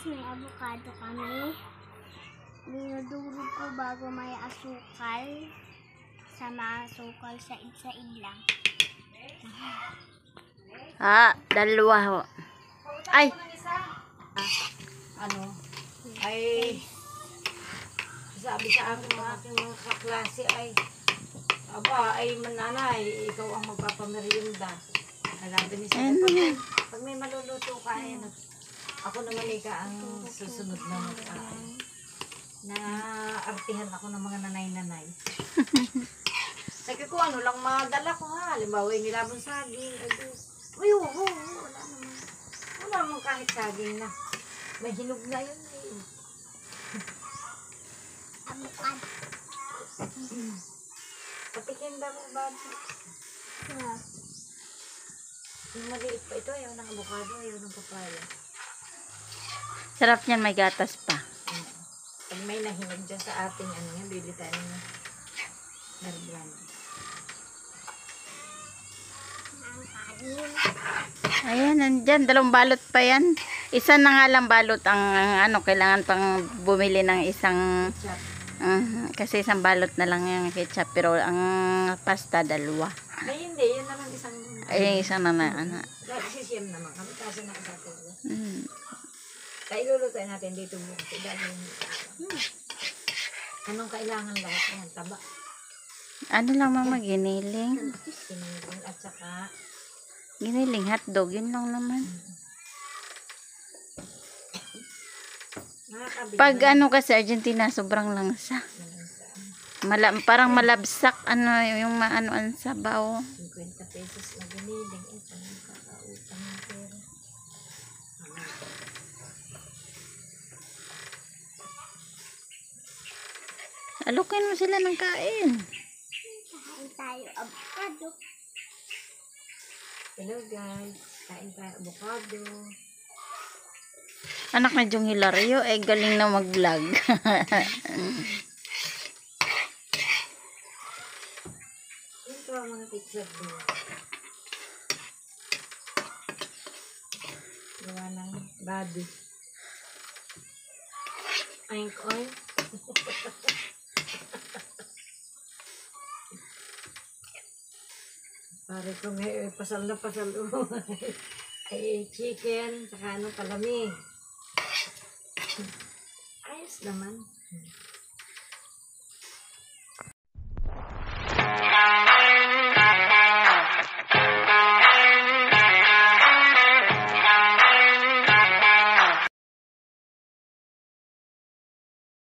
may avocado kami. Dinudurog ko bago may asukal. Sama asukal sa said lang. Dalawa ho. Ay! Sabi sa akin ng aking mga kaklase ay mananay, ikaw ang magpapamerienda. Alabi ni Sabi, pag may maluluto ka, ako naman ang susunod na na artihan ako ng mga nanay-nanay. Sabi ko, ano lang madala ko ha. Halimbawa, yung nilabong saging. Wala naman kahit saging na. May hinog na yun. Avocado. Patikin ba mo ba? Yung maliit pa ito, ayaw ng avocado, ayaw ng papaya. Sarap niyan, may gatas pa. Pag may nahinog dyan sa ating bili tayo ng narbrand. Ayan, nandyan. 2 balot pa yan. Isa na nga lang balot ang kailangan pang bumili ng isang kasi isang balot na lang yung ketchup. Pero ang pasta, 2. Ay, hindi. Yun naman isang Ay, isa na sisiyam naman kami. Kasi nakasatid. Kaya ilulutuin natin dito bukas. Anong kailangan lahat yan? Taba. Ano lang mama, giniling. Giniling at saka Giniling hotdog, yun lang naman. Pag kasi Argentina, sobrang langsa. Parang malabsak, yung ang sabaw. 50 pesos na giniling. Ito, kakautang ng pera. Alukin mo sila ng kain. Kain tayo avocado. Hello guys, kain tayo avocado. Anak na Jong Hilario, galing na mag-vlog. Ito ang mga picture din. Gawa ng body. Oink oink. Pare ko may pasal na pasal ay chicken, saka palamig. Ayos naman.